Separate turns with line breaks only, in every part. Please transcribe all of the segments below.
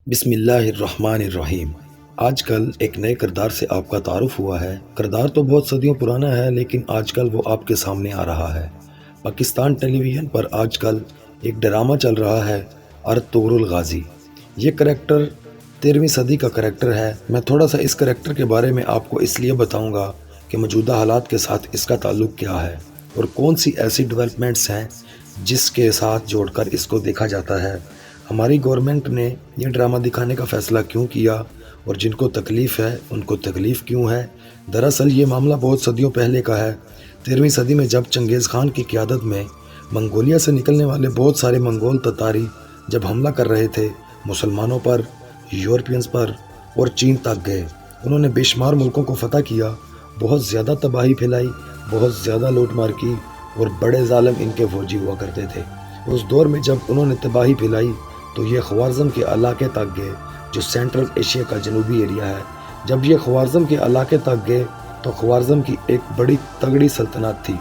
بسم اللہ الرحمن الرحیم۔ آج کل ایک نئے کردار سے آپ کا تعارف ہوا ہے۔ کردار تو بہت صدیوں پرانا ہے، لیکن آج کل وہ آپ کے سامنے آ رہا ہے۔ پاکستان ٹیلی ویژن پر آج کل ایک ڈرامہ چل رہا ہے، ارطغرل غازی۔ یہ کریکٹر 13ویں صدی کا کریکٹر ہے۔ میں تھوڑا سا اس کریکٹر کے بارے میں آپ کو اس لیے بتاؤں گا کہ موجودہ حالات کے ساتھ اس کا تعلق کیا ہے اور کون سی ایسی ڈیولپمنٹس ہیں جس کے ساتھ جوڑ کر اس کو دیکھا جاتا ہے۔ ہماری گورنمنٹ نے یہ ڈرامہ دکھانے کا فیصلہ کیوں کیا اور جن کو تکلیف ہے ان کو تکلیف کیوں ہے۔ دراصل یہ معاملہ بہت صدیوں پہلے کا ہے۔ 13ویں صدی میں جب چنگیز خان کی قیادت میں منگولیا سے نکلنے والے بہت سارے منگول تتاری جب حملہ کر رہے تھے مسلمانوں پر، یورپینز پر اور چین تک گئے، انہوں نے بے شمار ملکوں کو فتح کیا، بہت زیادہ تباہی پھیلائی، بہت زیادہ لوٹ مار کی اور بڑے ظالم ان کے فوجی ہوا کرتے تھے۔ اس دور میں جب انہوں نے تباہی پھیلائی تو یہ خوارزم کے علاقے تک گئے جو سینٹرل ایشیا کا جنوبی ایریا ہے۔ جب یہ خوارزم کے علاقے تک گئے تو خوارزم کی ایک بڑی تگڑی سلطنت تھی،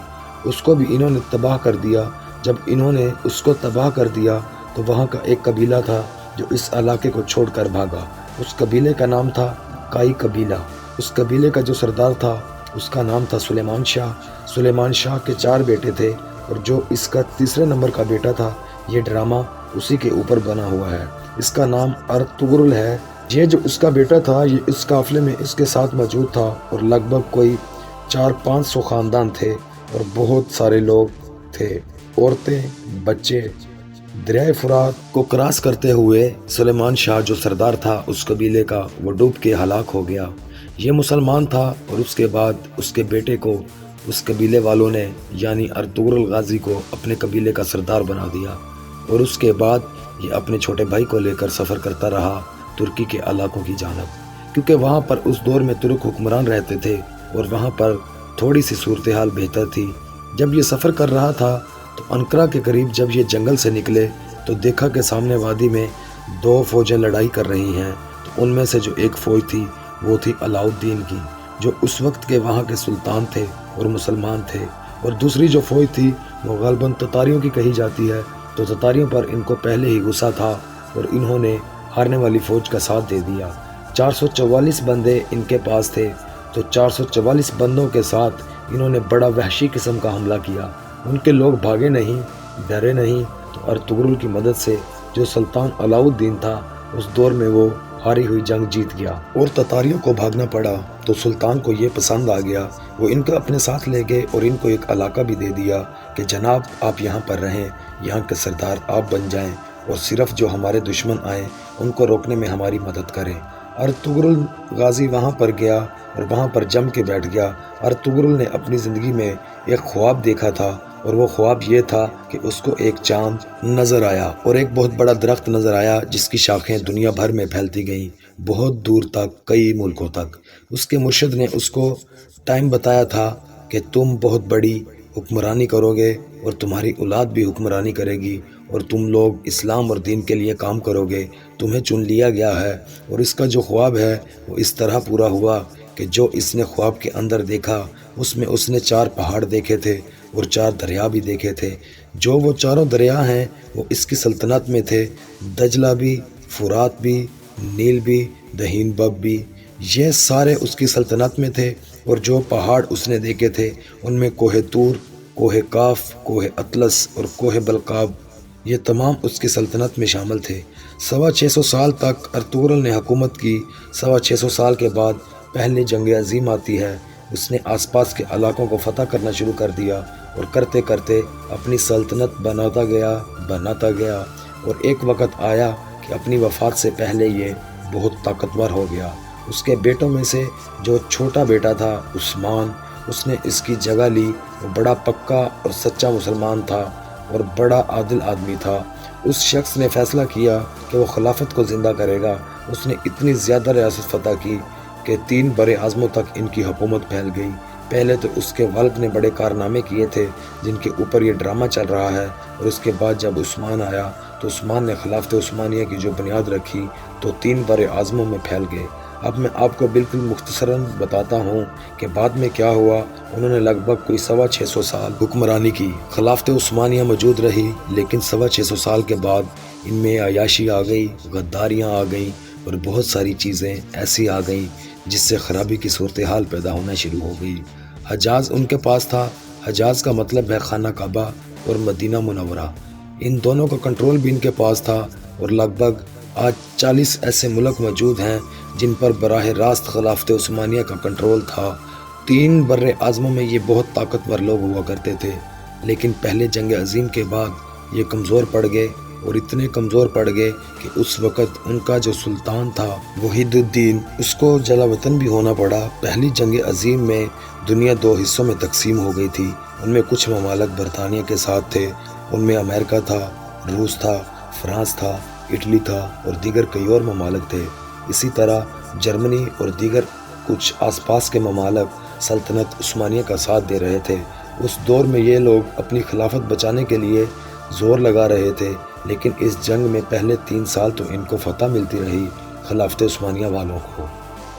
اس کو بھی انہوں نے تباہ کر دیا۔ جب انہوں نے اس کو تباہ کر دیا تو وہاں کا ایک قبیلہ تھا جو اس علاقے کو چھوڑ کر بھاگا۔ اس قبیلے کا نام تھا کائی قبیلہ۔ اس قبیلے کا جو سردار تھا اس کا نام تھا سلیمان شاہ۔ سلیمان شاہ کے 4 بیٹے تھے اور جو اس کا تیسرے نمبر کا بیٹا تھا، یہ ڈرامہ اسی کے اوپر بنا ہوا ہے۔ اس کا نام ارطغرل ہے۔ یہ جو اس کا بیٹا تھا یہ اس قافلے میں اس کے ساتھ موجود تھا اور لگ بھگ کوئی 400-500 خاندان تھے اور بہت سارے لوگ تھے، عورتیں، بچے۔ دریائے فرات کو کراس کرتے ہوئے سلیمان شاہ جو سردار تھا اس قبیلے کا، وہ ڈوب کے ہلاک ہو گیا۔ یہ مسلمان تھا اور اس کے بعد اس کے بیٹے کو اس قبیلے والوں نے یعنی ارطغرل غازی کو اپنے قبیلے کا سردار بنا دیا اور اس کے بعد یہ اپنے چھوٹے بھائی کو لے کر سفر کرتا رہا ترکی کے علاقوں کی جانب، کیونکہ وہاں پر اس دور میں ترک حکمران رہتے تھے اور وہاں پر تھوڑی سی صورتحال بہتر تھی۔ جب یہ سفر کر رہا تھا تو انقرہ کے قریب جب یہ جنگل سے نکلے تو دیکھا کہ سامنے وادی میں 2 فوجیں لڑائی کر رہی ہیں۔ تو ان میں سے جو ایک فوج تھی وہ تھی علاؤالدین کی، جو اس وقت کے وہاں کے سلطان تھے اور مسلمان تھے، اور دوسری جو فوج تھی وہ غالباً تتاریوں کی کہی جاتی ہے۔ تو تتاریوں پر ان کو پہلے ہی غصہ تھا اور انہوں نے ہارنے والی فوج کا ساتھ دے دیا۔ 444 بندے ان کے پاس تھے، تو 444 بندوں کے ساتھ انہوں نے بڑا وحشی قسم کا حملہ کیا۔ ان کے لوگ بھاگے نہیں، ڈرے نہیں، تو ارطغرل کی مدد سے جو سلطان علاؤالدین تھا اس دور میں وہ ہاری ہوئی جنگ جیت گیا اور تتاریوں کو بھاگنا پڑا۔ تو سلطان کو یہ پسند آ گیا، وہ ان کو اپنے ساتھ لے گئے اور ان کو ایک علاقہ بھی دے دیا کہ جناب آپ یہاں پر رہیں، یہاں کے سردار آپ بن جائیں اور صرف جو ہمارے دشمن آئیں ان کو روکنے میں ہماری مدد کریں۔ ارطغرل غازی وہاں پر گیا اور وہاں پر جم کے بیٹھ گیا۔ ارطغرل نے اپنی زندگی میں ایک خواب دیکھا تھا اور وہ خواب یہ تھا کہ اس کو ایک چاند نظر آیا اور ایک بہت بڑا درخت نظر آیا جس کی شاخیں دنیا بھر میں پھیلتی گئیں، بہت دور تک، کئی ملکوں تک۔ اس کے مرشد نے اس کو ٹائم بتایا تھا کہ تم بہت بڑی حکمرانی کرو گے اور تمہاری اولاد بھی حکمرانی کرے گی اور تم لوگ اسلام اور دین کے لیے کام کرو گے، تمہیں چن لیا گیا ہے۔ اور اس کا جو خواب ہے وہ اس طرح پورا ہوا کہ جو اس نے خواب کے اندر دیکھا اس میں اس نے 4 پہاڑ دیکھے تھے اور 4 دریا بھی دیکھے تھے۔ جو وہ چاروں دریا ہیں وہ اس کی سلطنت میں تھے، دجلہ بھی، فرات بھی، نیل بھی، دہین بب بھی، یہ سارے اس کی سلطنت میں تھے۔ اور جو پہاڑ اس نے دیکھے تھے ان میں کوہ طور، کوہ کاف، کوہ اطلس اور کوہ بلقاب، یہ تمام اس کی سلطنت میں شامل تھے۔ 650 سال تک ارطغرل نے حکومت کی۔ 650 سال کے بعد پہلی جنگ عظیم آتی ہے۔ اس نے آس پاس کے علاقوں کو فتح کرنا شروع کر دیا اور کرتے کرتے اپنی سلطنت بناتا گیا اور ایک وقت آیا کہ اپنی وفات سے پہلے یہ بہت طاقتور ہو گیا۔ اس کے بیٹوں میں سے جو چھوٹا بیٹا تھا عثمان، اس نے اس کی جگہ لی۔ وہ بڑا پکا اور سچا مسلمان تھا اور بڑا عادل آدمی تھا۔ اس شخص نے فیصلہ کیا کہ وہ خلافت کو زندہ کرے گا۔ اس نے اتنی زیادہ ریاست فتح کی کہ 3 بر اعظموں تک ان کی حکومت پھیل گئی۔ پہلے تو اس کے والد نے بڑے کارنامے کیے تھے جن کے اوپر یہ ڈرامہ چل رہا ہے، اور اس کے بعد جب عثمان آیا تو عثمان نے خلافت عثمانیہ کی جو بنیاد رکھی تو 3 بر اعظموں میں پھیل گئے۔ اب میں آپ کو بالکل مختصراً بتاتا ہوں کہ بعد میں کیا ہوا۔ انہوں نے لگ بھگ کوئی 625 سال حکمرانی کی، خلافت عثمانیہ موجود رہی، لیکن 625 سال کے بعد ان میں عیاشی آ گئی، غداریاں آ گئیں اور بہت ساری چیزیں ایسی آ گئیں جس سے خرابی کی صورتحال پیدا ہونا شروع ہو گئی۔ حجاز ان کے پاس تھا۔ حجاز کا مطلب ہے خانہ کعبہ اور مدینہ منورہ، ان دونوں کا کنٹرول بھی ان کے پاس تھا، اور لگ بھگ آج 40 ایسے ملک موجود ہیں جن پر براہ راست خلافت عثمانیہ کا کنٹرول تھا۔ 3 بر اعظموں میں یہ بہت طاقتور لوگ ہوا کرتے تھے، لیکن پہلے جنگ عظیم کے بعد یہ کمزور پڑ گئے، اور اتنے کمزور پڑ گئے کہ اس وقت ان کا جو سلطان تھا وحید الدین، اس کو جلا وطن بھی ہونا پڑا۔ پہلی جنگ عظیم میں دنیا 2 حصوں میں تقسیم ہو گئی تھی۔ ان میں کچھ ممالک برطانیہ کے ساتھ تھے، ان میں امریکہ تھا، روس تھا، فرانس تھا، اٹلی تھا اور دیگر کئی اور ممالک تھے۔ اسی طرح جرمنی اور دیگر کچھ آس پاس کے ممالک سلطنت عثمانیہ کا ساتھ دے رہے تھے۔ اس دور میں یہ لوگ اپنی خلافت بچانے کے لیے زور لگا رہے تھے، لیکن اس جنگ میں پہلے 3 سال تو ان کو فتح ملتی رہی، خلافت عثمانیہ والوں کو،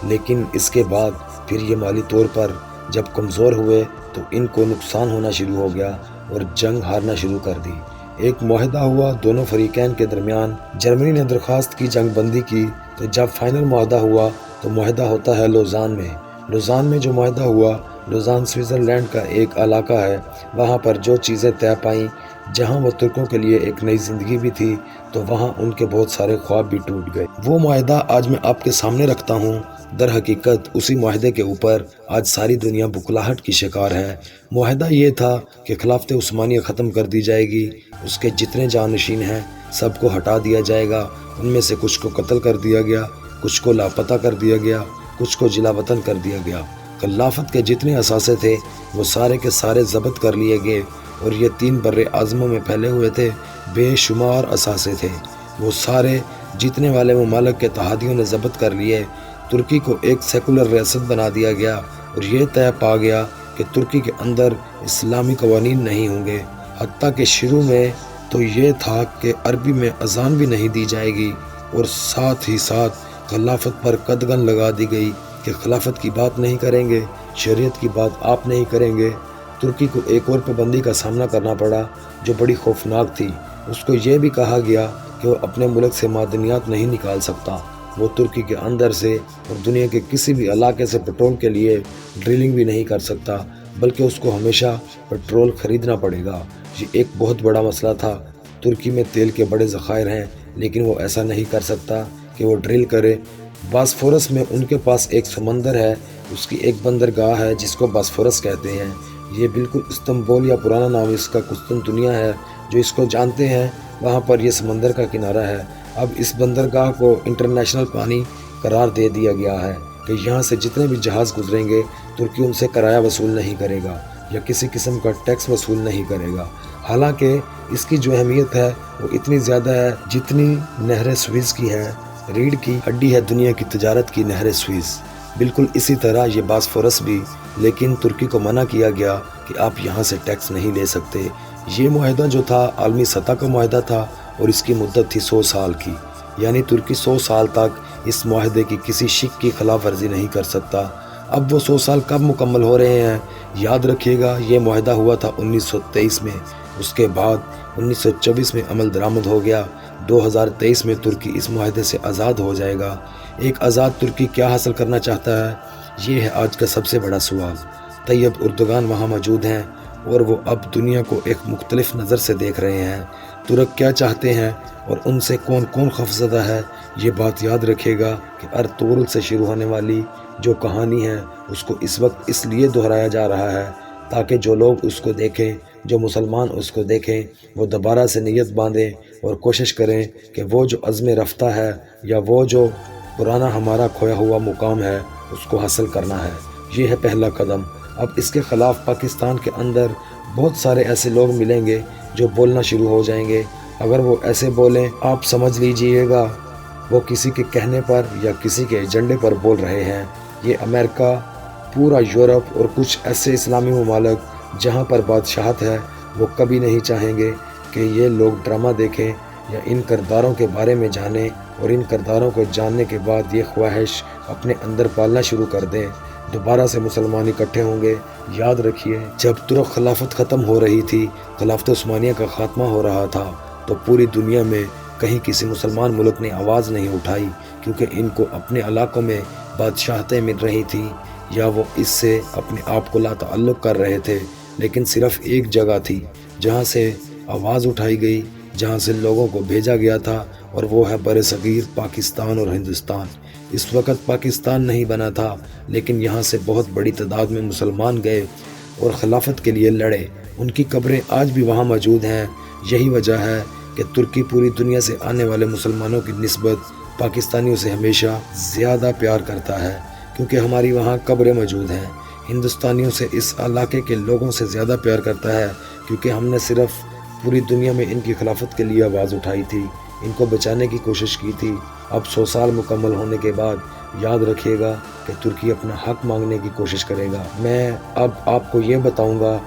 لیکن اس کے بعد پھر یہ مالی طور پر جب کمزور ہوئے تو ان کو نقصان ہونا شروع ہو گیا اور جنگ ہارنا شروع کر دی۔ ایک معاہدہ ہوا دونوں فریقین کے درمیان۔ جرمنی نے درخواست کی جنگ بندی کی، تو جب فائنل معاہدہ ہوا تو معاہدہ ہوتا ہے لوزان میں۔ لوزان میں جو معاہدہ ہوا، لوزان سوئٹزرلینڈ کا ایک علاقہ ہے، وہاں پر جو چیزیں طے پائیں، جہاں وہ ترکوں کے لیے ایک نئی زندگی بھی تھی، تو وہاں ان کے بہت سارے خواب بھی ٹوٹ گئے۔ وہ معاہدہ آج میں آپ کے سامنے رکھتا ہوں۔ در حقیقت اسی معاہدے کے اوپر آج ساری دنیا بکلاہٹ کی شکار ہے۔ معاہدہ یہ تھا کہ خلافت عثمانیہ ختم کر دی جائے گی، اس کے جتنے جانشین ہیں سب کو ہٹا دیا جائے گا، ان میں سے کچھ کو قتل کر دیا گیا، کچھ کو لاپتہ کر دیا گیا، کچھ کو جلا وطن کر دیا گیا۔ خلافت کے جتنے اثاثے تھے وہ سارے کے سارے ضبط کر لیے گئے، اور یہ 3 بر اعظموں میں پھیلے ہوئے تھے، بے شمار اثاثے تھے، وہ سارے جیتنے والے ممالک کے اتحادیوں نے ضبط کر لیے۔ ترکی کو ایک سیکولر ریاست بنا دیا گیا، اور یہ طے پا گیا کہ ترکی کے اندر اسلامی قوانین نہیں ہوں گے، حتیٰ کہ شروع میں تو یہ تھا کہ عربی میں اذان بھی نہیں دی جائے گی، اور ساتھ ہی ساتھ خلافت پر قدغن لگا دی گئی کہ خلافت کی بات نہیں کریں گے، شریعت کی بات آپ نہیں کریں گے۔ ترکی کو ایک اور پابندی کا سامنا کرنا پڑا جو بڑی خوفناک تھی، اس کو یہ بھی کہا گیا کہ وہ اپنے ملک سے معدنیات نہیں نکال سکتا، وہ ترکی کے اندر سے اور دنیا کے کسی بھی علاقے سے پٹرول کے لیے ڈرلنگ بھی نہیں کر سکتا، بلکہ اس کو ہمیشہ پٹرول خریدنا پڑے گا۔ یہ ایک بہت بڑا مسئلہ تھا۔ ترکی میں تیل کے بڑے ذخائر ہیں، لیکن وہ ایسا نہیں کر سکتا کہ وہ ڈرل کرے۔ باسفورس میں ان کے پاس ایک سمندر ہے، اس کی ایک بندرگاہ ہے جس کو باسفورس کہتے ہیں۔ یہ بالکل استنبول یا پرانا نام اس کا قسطنطنیہ ہے، جو اس کو جانتے ہیں وہاں پر یہ سمندر کا کنارہ ہے۔ اب اس بندرگاہ کو انٹرنیشنل پانی قرار دے دیا گیا ہے کہ یہاں سے جتنے بھی جہاز گزریں گے ترکی ان سے کرایہ وصول نہیں کرے گا یا کسی قسم کا ٹیکس وصول نہیں کرے گا۔ حالانکہ اس کی جو اہمیت ہے وہ اتنی زیادہ ہے جتنی نہر سوئز کی ہے۔ ریڑھ کی ہڈی ہے دنیا کی تجارت کی نہر سوئز، بالکل اسی طرح یہ باسفورس بھی، لیکن ترکی کو منع کیا گیا کہ آپ یہاں سے ٹیکس نہیں لے سکتے۔ یہ معاہدہ جو تھا عالمی سطح کا معاہدہ تھا، اور اس کی مدت تھی 100 سال کی، یعنی ترکی 100 سال تک اس معاہدے کی کسی شک کی خلاف ورزی نہیں کر سکتا۔ اب وہ 100 سال کب مکمل ہو رہے ہیں؟ یاد رکھیے گا یہ معاہدہ ہوا تھا 1923 میں، اس کے بعد 1924 میں عمل درآمد ہو گیا، 2023 میں ترکی اس معاہدے سے آزاد ہو جائے گا۔ ایک آزاد ترکی کیا حاصل کرنا چاہتا ہے؟ یہ ہے آج کا سب سے بڑا سوال۔ طیب اردگان وہاں موجود ہیں، اور وہ اب دنیا کو ایک مختلف نظر سے دیکھ رہے ہیں۔ ترک کیا چاہتے ہیں اور ان سے کون کون خوفزدہ ہے؟ یہ بات یاد رکھے گا کہ ارطغرل سے شروع ہونے والی جو کہانی ہے اس کو اس وقت اس لیے دہرایا جا رہا ہے تاکہ جو لوگ اس کو دیکھیں، جو مسلمان اس کو دیکھیں، وہ دوبارہ سے نیت باندھیں اور کوشش کریں کہ وہ جو عزم رفتہ ہے یا وہ جو پرانا ہمارا کھویا ہوا مقام ہے اس کو حاصل کرنا ہے۔ یہ ہے پہلا قدم۔ اب اس کے خلاف پاکستان کے اندر بہت سارے ایسے لوگ ملیں گے جو بولنا شروع ہو جائیں گے۔ اگر وہ ایسے بولیں آپ سمجھ لیجئے گا وہ کسی کے کہنے پر یا کسی کے ایجنڈے پر بول رہے ہیں۔ یہ امریکہ، پورا یورپ اور کچھ ایسے اسلامی ممالک جہاں پر بادشاہت ہے، وہ کبھی نہیں چاہیں گے کہ یہ لوگ ڈرامہ دیکھیں یا ان کرداروں کے بارے میں جانیں، اور ان کرداروں کو جاننے کے بعد یہ خواہش اپنے اندر پالنا شروع کر دیں۔ دوبارہ سے مسلمان اکٹھے ہوں گے۔ یاد رکھیے جب ترک خلافت ختم ہو رہی تھی، خلافت عثمانیہ کا خاتمہ ہو رہا تھا، تو پوری دنیا میں کہیں کسی مسلمان ملک نے آواز نہیں اٹھائی کیونکہ ان کو اپنے علاقوں میں بادشاہتیں مل رہی تھیں یا وہ اس سے اپنے آپ کو لا تعلق کر رہے تھے، لیکن صرف ایک جگہ تھی جہاں سے آواز اٹھائی گئی، جہاں سے لوگوں کو بھیجا گیا تھا، اور وہ ہے برصغیر پاکستان اور ہندوستان۔ اس وقت پاکستان نہیں بنا تھا، لیکن یہاں سے بہت بڑی تعداد میں مسلمان گئے اور خلافت کے لیے لڑے۔ ان کی قبریں آج بھی وہاں موجود ہیں۔ یہی وجہ ہے کہ ترکی پوری دنیا سے آنے والے مسلمانوں کی نسبت پاکستانیوں سے ہمیشہ زیادہ پیار کرتا ہے، کیونکہ ہماری وہاں قبریں موجود ہیں۔ ہندوستانیوں سے اس علاقے کے لوگوں سے زیادہ پیار کرتا ہے، کیونکہ ہم نے صرف پوری دنیا میں ان کی خلافت کے لیے آواز اٹھائی تھی، ان کو بچانے کی کوشش کی تھی۔ اب 100 سال مکمل ہونے کے بعد یاد رکھیے گا کہ ترکی اپنا حق مانگنے کی کوشش کرے گا۔ میں اب آپ کو یہ بتاؤں گا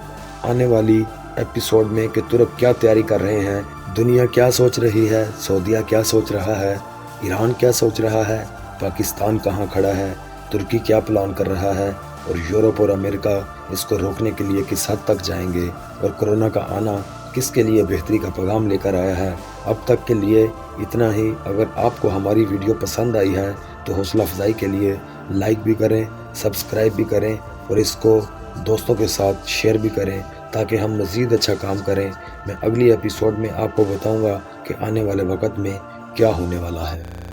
آنے والی ایپیسوڈ میں کہ ترک کیا تیاری کر رہے ہیں، دنیا کیا سوچ رہی ہے، سعودیہ کیا سوچ رہا ہے، ایران کیا سوچ رہا ہے، پاکستان کہاں کھڑا ہے، ترکی کیا پلان کر رہا ہے، اور یورپ اور امریکہ اس کو روکنے کے لیے کس حد تک جائیں گے، اور کورونا کا آنا کس کے لیے بہتری کا پیغام لے کر آیا ہے۔ اب تک کے لیے اتنا ہی۔ اگر آپ کو ہماری ویڈیو پسند آئی ہے تو حوصلہ افزائی کے لیے لائک بھی کریں، سبسکرائب بھی کریں، اور اس کو دوستوں کے ساتھ شیئر بھی کریں تاکہ ہم مزید اچھا کام کریں۔ میں اگلی ایپیسوڈ میں آپ کو بتاؤں گا کہ آنے والے وقت میں کیا ہونے والا ہے۔